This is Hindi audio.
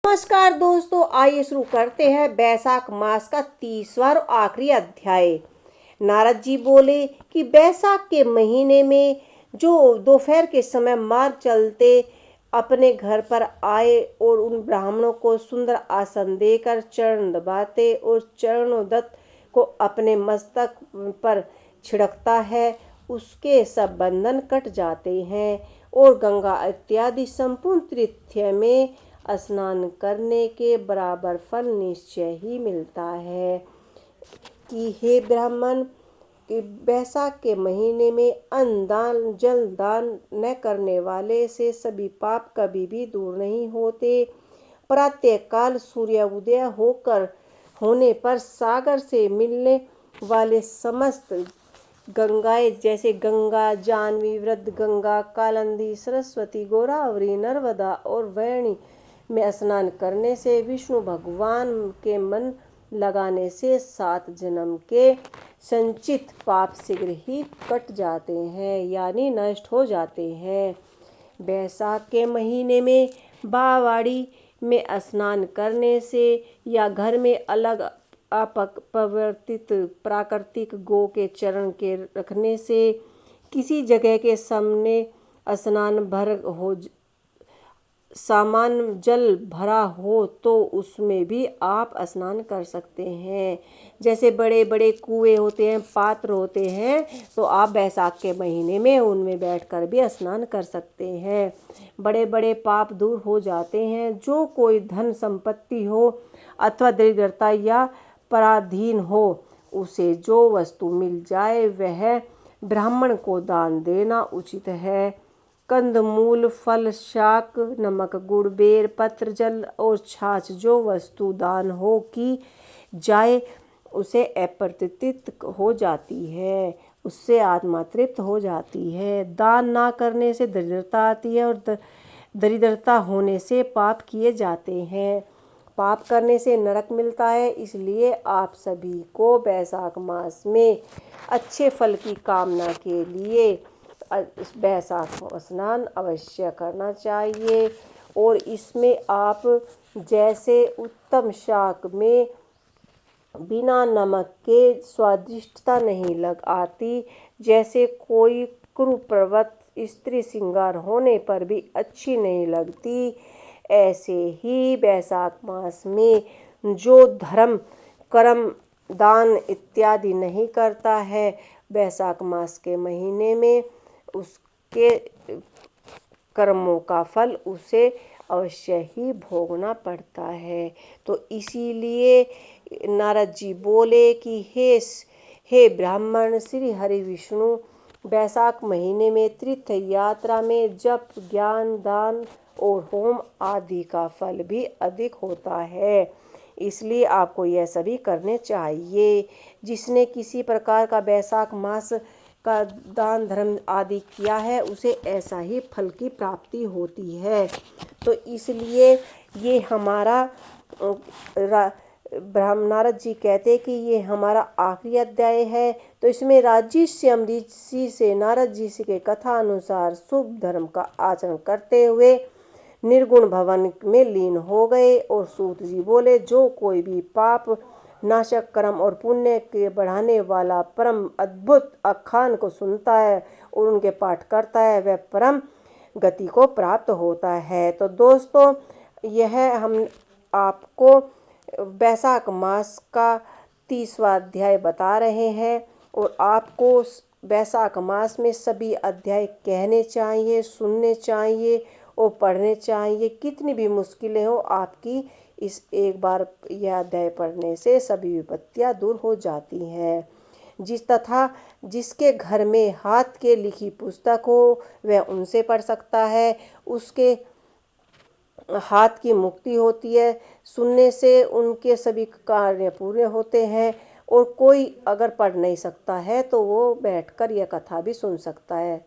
नमस्कार दोस्तों, आइए शुरू करते हैं बैसाख मास का 30वां और आखिरी अध्याय। नारद जी बोले कि बैसाख के महीने में जो दोपहर के समय मार्ग चलते अपने घर पर आए और उन ब्राह्मणों को सुंदर आसन देकर चरण दबाते और चरणोदत्त को अपने मस्तक पर छिड़कता है, उसके सब बंधन कट जाते हैं और गंगा इत्यादि संपूर्ण तीर्थ में स्नान करने के बराबर फल निश्चय ही मिलता है। कि हे ब्राह्मण, कि बैसाख के महीने में अन्न दान जल दान न करने वाले से सभी पाप कभी भी दूर नहीं होते। प्रातः काल सूर्य उदय होने पर सागर से मिलने वाले समस्त गंगाएं जैसे गंगा, जानवी, वृद्ध गंगा, कालिंदी, सरस्वती, गोदावरी, नर्मदा और वेणी में स्नान करने से विष्णु भगवान के मन लगाने से 7 जन्म के संचित पाप शीघ्र ही कट जाते हैं, यानी नष्ट हो जाते हैं। बैसाख के महीने में बावाड़ी में स्नान करने से या घर में अलग अपरिवर्तित प्राकृतिक गो के चरण के रखने से किसी जगह के सामने स्नान भर हो सामान जल भरा हो तो उसमें भी आप स्नान कर सकते हैं। जैसे बड़े बड़े कुएं होते हैं, पात्र होते हैं, तो आप बैसाख के महीने में उनमें बैठकर भी स्नान कर सकते हैं। बड़े बड़े पाप दूर हो जाते हैं। जो कोई धन संपत्ति हो अथवा दरिद्रता या पराधीन हो, उसे जो वस्तु मिल जाए वह ब्राह्मण को दान देना उचित है। कंदमूल, फल, शाक, नमक, गुड़, बेर, पत्र, जल और छाछ जो वस्तु दान हो की जाए उसे अप्रतित हो जाती है, उससे आत्मा तृप्त हो जाती है। दान ना करने से दरिद्रता आती है और दरिद्रता होने से पाप किए जाते हैं। पाप करने से नरक मिलता है। इसलिए आप सभी को बैसाख मास में अच्छे फल की कामना के लिए बैसाख स्नान अवश्य करना चाहिए। और इसमें आप जैसे उत्तम शाक में बिना नमक के स्वादिष्टता नहीं लग आती, जैसे कोई कुरूपवत स्त्री श्रृंगार होने पर भी अच्छी नहीं लगती, ऐसे ही बैसाख मास में जो धर्म कर्म दान इत्यादि नहीं करता है, बैसाख मास के महीने में उसके कर्मों का फल उसे अवश्य ही भोगना पड़ता है। तो इसीलिए नारद जी बोले कि हे ब्राह्मण, श्री हरि विष्णु बैसाख महीने में तीर्थ यात्रा में जप, ज्ञान, दान और होम आदि का फल भी अधिक होता है, इसलिए आपको यह सभी करने चाहिए। जिसने किसी प्रकार का बैसाख मास का दान धर्म आदि किया है उसे ऐसा ही फल की प्राप्ति होती है। तो इसलिए ये हमारा नारद जी कहते कि ये हमारा आखिरी अध्याय है। तो इसमें राजर्षि ऋषि से नारद जी के कथा अनुसार शुभ धर्म का आचरण करते हुए निर्गुण भवन में लीन हो गए। और सूत जी बोले, जो कोई भी पाप नाशक कर्म और पुण्य के बढ़ाने वाला परम अद्भुत आख्यान को सुनता है और उनके पाठ करता है, वह परम गति को प्राप्त होता है। तो दोस्तों, यह हम आपको बैसाख मास का 30वां अध्याय बता रहे हैं और आपको बैसाख मास में सभी अध्याय कहने चाहिए, सुनने चाहिए और पढ़ने चाहिए। कितनी भी मुश्किलें हो, आपकी इस एक बार यह अध्याय पढ़ने से सभी विपत्तियां दूर हो जाती हैं। जिसके घर में हाथ के लिखी पुस्तक हो वह उनसे पढ़ सकता है, उसके हाथ की मुक्ति होती है। सुनने से उनके सभी कार्य पूरे होते हैं। और कोई अगर पढ़ नहीं सकता है तो वो बैठकर यह कथा भी सुन सकता है।